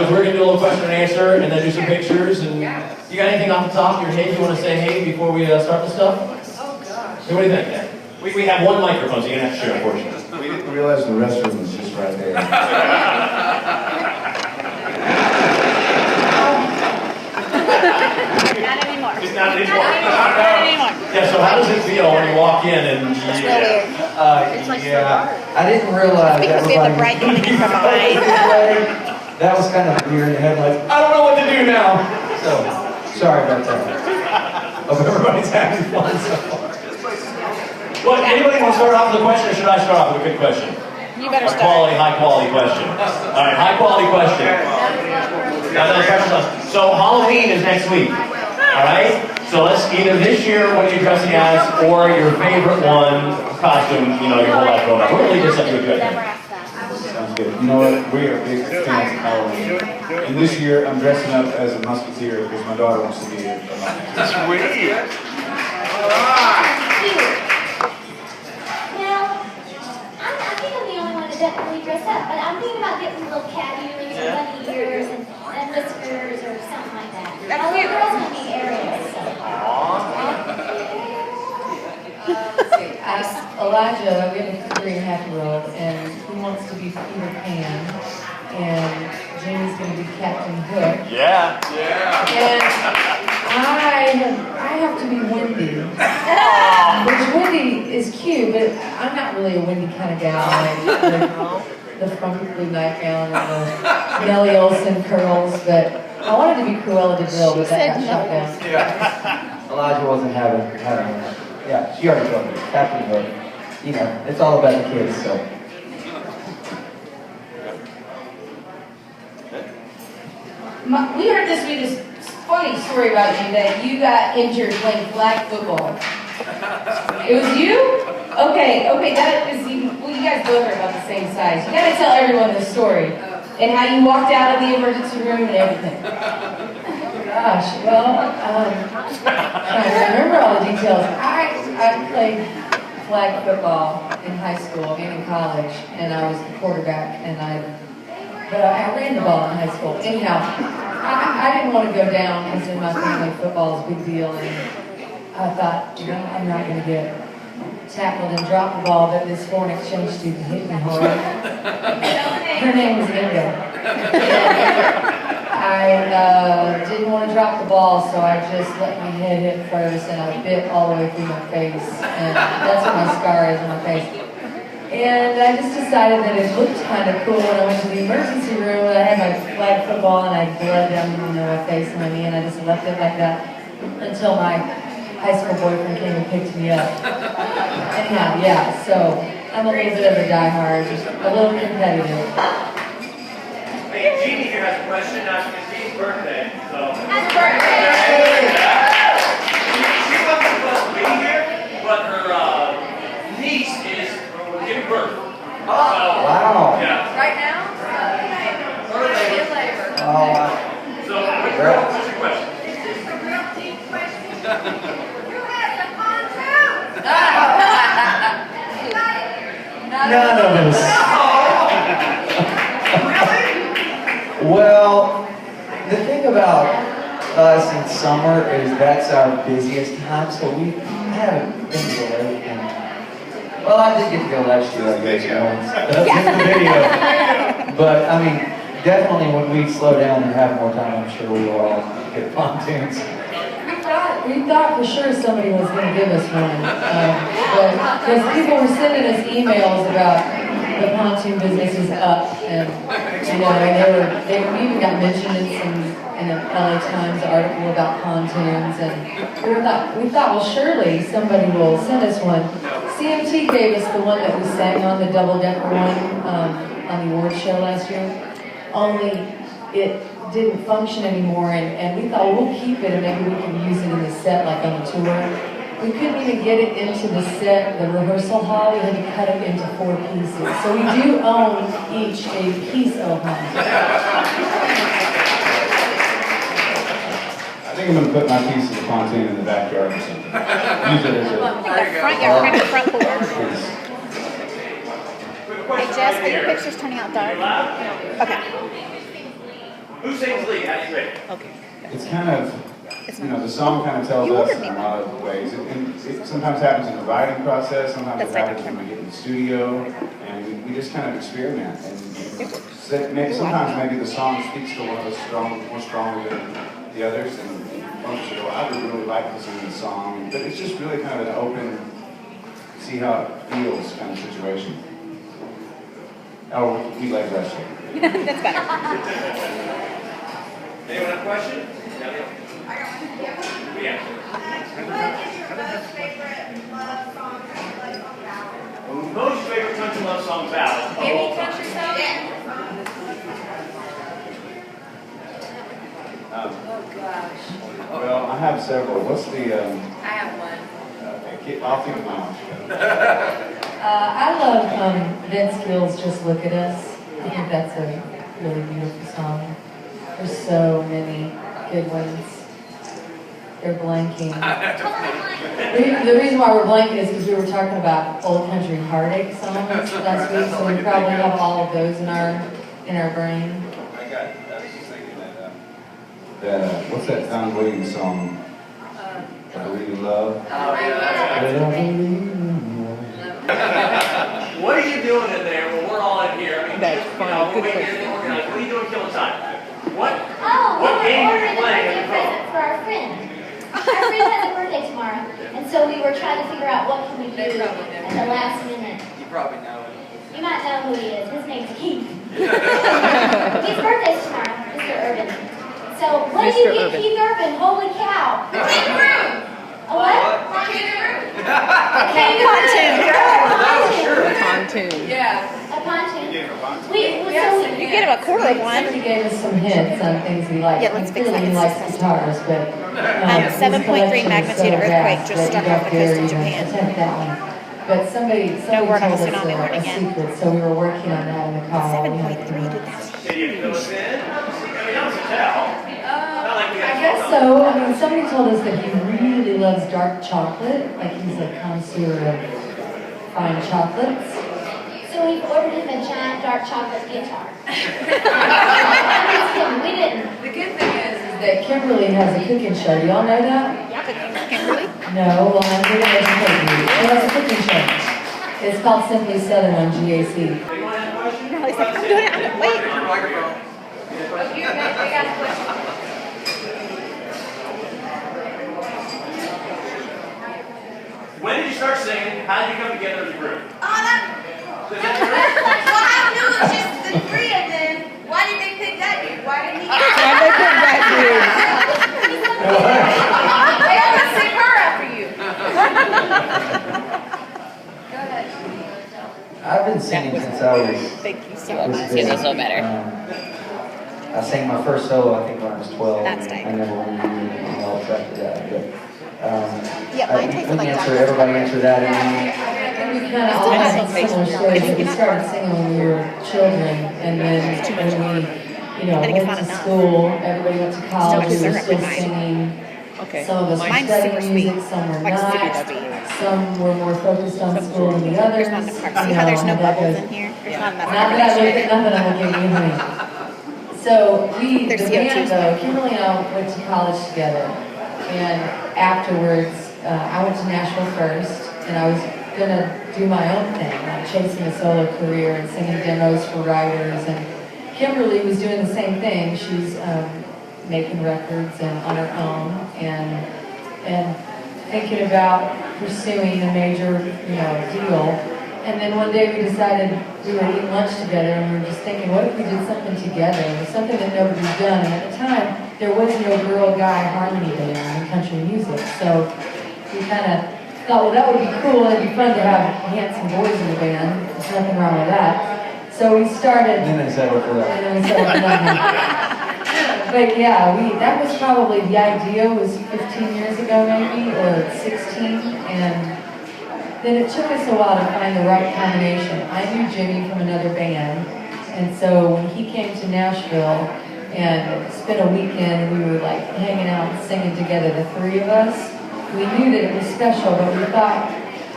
is we're gonna do a little question and answer, and then do some pictures. And you got anything off the top of your head you want to say, hey, before we start the stuff? Oh gosh. Hey, what do you think, Dan? We have one microphone, so you're gonna have to share, unfortunately. We didn't realize the restroom was just right there. Not anymore. It's not anymore. Not anymore. Yeah, so how does it feel when you walk in and It's real weird. It's like so dark. I didn't realize Because we have the bright coming in from behind. That was kind of weird in the headlights. I don't know what to do now. So, sorry about that. Hope everybody's having fun so far. Well, anybody want to start off with a question, or should I start off with a good question? You better start. High quality question. All right, high quality question. So Halloween is next week. All right. So let's either this year what are you dressing as, or your favorite one costume. You know, your whole life growing up. We're gonna leave this up to you guys. Sounds good. You know what? We are big fans of Halloween. And this year I'm dressing up as a musketeer because my daughter wants to be a musketeer. Sweet. Definitely dress up, but I'm thinking about getting little cat ears and bunny ears and whiskers or something like that. My little girl's gonna be Ariel, so. Elijah, we have a 3.5-year-old, and he wants to be Peter Pan, and Jamie's going to be Captain Hook. Yeah. And I have to be Wendy, which Wendy is cute, but I'm not really a Wendy kind of gal. Like the funky blue nightgown and the Nellie Olson curls, but I wanted to be Cruella de Vil, but that got shut down. Yeah. Elijah wasn't having that. Yeah, she already told me. Captain Hook. You know, it's all about the kids, so. We heard this week this funny story about you, that you got injured playing flag football. It was you? Okay, that is even, well, you guys both are about the same size. You gotta tell everyone this story. And how you walked out of the emergency room and everything. Gosh, well, I remember all the details. I played flag football in high school and in college, and I was the quarterback, but I ran the ball in high school. Anyhow, I didn't want to go down because in my family football is a big deal, and I thought, you know, I'm not going to get tackled and drop the ball, but this foreign exchange student hit me hard. Her name was Inga. I didn't want to drop the ball, so I just let my head hit first, and I bit all the way through my face, and that's what my scar is on my face. And I just decided that it looked kind of cool when I went to the emergency room. I had my flag football, and I had blood down my face and my knee, and I just left it like that until my high school boyfriend came and picked me up. Anyhow, yeah, so I'm a little bit of a diehard, just a little competitive. Hey, Jeannie here has a question. It's Jeannie's birthday, so. Happy birthday! She wasn't supposed to be here, but her niece is giving birth. Oh, wow. Yeah. Right now? In labor. Oh, So, what's your question? This is a real deep question. Who has the pontoon? none of us. Well, the thing about us in summer is that's our busiest time, so we haven't been to the lake. Well, I did get to go last year, I guess, once. That's in the video. But, I mean, definitely when we slow down and have more time, I'm sure we will all get pontoons. We thought for sure somebody was going to give us one, but because people were sending us emails about the pontoon business is up, and you know, and they even got mentioned in an LA Times article about pontoons, and we thought, well, surely somebody will send us one. CMT gave us the one that we sang on, the double-decker one, on the awards show last year. Only it didn't function anymore, and we thought, well, we'll keep it and maybe we can use it in the set like on the tour. We couldn't even get it into the set, the rehearsal hall. We had to cut it into 4 pieces. So we do own each a piece of one. I think I'm going to put my piece of the pontoon in the backyard or something. Use it as a... Front yard, right in the front porch. Hey Jess, are your pictures turning out dark? Okay. Who sings lead? How do you rate it? Okay. It's kind of, the song kind of tells You us ordered in me a one. lot of ways. It sometimes happens in the writing process, sometimes it That's like happens a when we get in the studio, and we just kind of experiment. And maybe sometimes maybe the song speaks to one of us more strongly than the others, and one of us will go, I would really like to sing this song. But it's just really kind of an open, see how it feels kind of situation. Oh, we like wrestling. That's better. Anyone have a question? Yeah. Most favorite country love song ballad. Any country song? Well, I have several. What's the, I have one. I'll think of my own. I love Vince Gill's Just Look at Us. I think that's a really beautiful song. There's so many good ones. They're blanking. The reason why we're blanking is because we were talking about old country heartache songs last week, so we probably have all of those in our brain. I was just thinking that, what's that Don Williams song? I Really Love? Oh, yeah. I Believe in Love. What are you doing in there when we're all in here? I mean, That's we're fine. Good waiting question. here to organize. What are you doing killing time? What? Oh, What we game were are you ordering a playing birthday in the phone? present for our friend. Our friend has a birthday tomorrow, and so we were trying to figure out what can we do at the last minute. You probably know it. You might know who he is. His name's Keith. His birthday's tomorrow, Mr. Urban. So what did you get, Keith Urban? Holy cow! A what? A Pontoon. kangaroo. Pontoon. Yeah. A pontoon. You get him a quarter of one. Somebody gave us some hints on things we like. Yeah, let's fix that. Clearly he likes guitars, but... 7.3 his collection is magnitude so earthquake vast just that struck you off the have to coast of even Japan. attempt that one. But somebody No word on told the us tsunami word a again. secret, so we were working on that in the car. 7.3, dude, that's Can you fill us in? I mean, that was a tell. Not like we I got guess so. I mean, somebody told us that he really loves dark chocolate, like he's a connoisseur of fine chocolates. So we ordered him a giant dark chocolate guitar. I'm just kidding, we didn't. The good thing is That Kimberly has a cooking show. Do y'all know that? Kimberly? No, well, I'm going to educate you. She has a cooking show. It's called Simply Southern on GAC. Anyone have a question? No, he's like, I'm doing it. Wait. Here's your microphone. you got a question. When did you start singing? How did you come together as a group? Well, I knew it was just the three of them. Why did they pick that dude? Why didn't he? And they put that dude. They always sing her after you. Go ahead. I've been singing since I was. Thank you so was much. big. It is so better. I sang my first solo, I think, when I was 12. That's tight. I never won anything else after that. But, Yeah, mine tastes we like answer, Dr. everybody answer that. And We kind of all had similar stories. We started singing when we were children, and then when we, I think it's went not to enough. school, everybody went to college, we were syrup in still mine. singing. Okay. Some of us were Mine's studying super music, sweet. some were Like not. Scooby-Doo. Some were more focused on school than the others. There's not enough parts. You See how know, there's no how that bubbles goes. in here? There's not enough Not that I look carbonation. at nothing, I'm gonna give you honey. So the There's band CO2. though, Kimberly and I went to college together, and afterwards, I went to Nashville first, and I was gonna do my own thing, like chasing a solo career and singing demos for writers, and Kimberly was doing the same thing. She's making records and on her own, and thinking about pursuing a major, deal. And then one day we decided we were eating lunch together, and we were just thinking, what if we did something together? It was something that nobody's done. And at the time, there was no girl-guy harmony band in country music. So we kind of thought, well, that would be cool. It'd be fun to have handsome boys in the band. There's nothing wrong with that. So we started. then they settled for that. And then we started nothing. But yeah, that was probably, the idea was 15 years ago maybe, or 16. And then it took us a while to find the right combination. I knew Jimmy from another band, and so when he came to Nashville and spent a weekend, we were like hanging out and singing together, the three of us. We knew that it was special, but we thought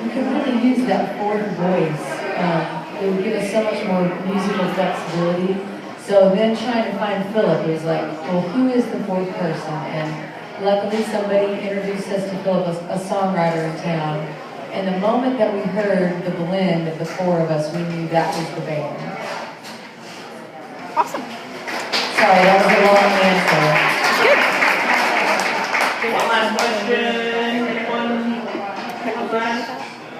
we could really use that fourth voice. It would give us so much more musical flexibility. So then trying to find Philip, it was like, well, who is the fourth person? And luckily somebody introduced us to Philip, a songwriter in town. And the moment that we heard the blend of the four of us, we knew that was the band. Awesome. Sorry, that was a long answer. One last question. Anyone?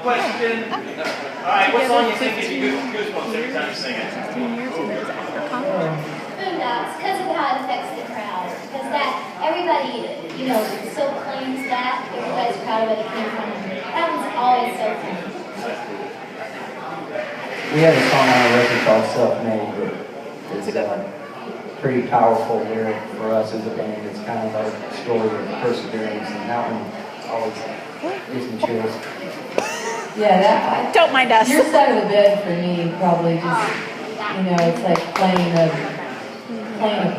Question. All right, what song you think gives you goosebumps every time you sing it? 16 years and there's after Boondocks, because of how it affects the crowd. Because that, everybody, so claims that. Everybody's proud of where they came from. That one's always so fun. We have a song on our record called Self-Made that is pretty powerful lyric for us as a band. It's kind of our story of perseverance, and that one always gives me chills. Yeah, that. Don't mind us. Your side of the bed for me probably just, it's like playing a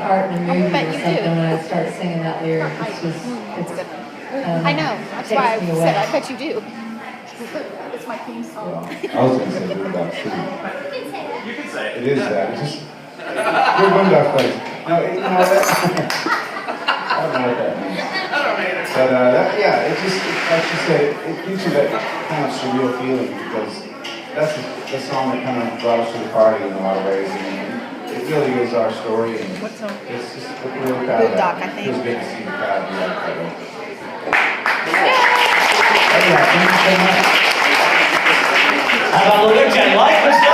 part in a movie or bet you something do. when I start singing that lyric. It's just, It's good. I I know. That's why I takes me said I away. bet you do. It's my theme song. I was going to say Boondock too. You can say that. You can say it. It is that. It's just good Boondock place. No, I don't know what that means. But it just, like you said, it gives you that kind of surreal feeling because that's the song that kind of brought us to the party in a lot of ways. And it really is our story, and What song? it's just we're really proud of Boondock, that. I think. It feels good to see the crowd react that way. Thank you so much. How about a little bit, Jen? Like,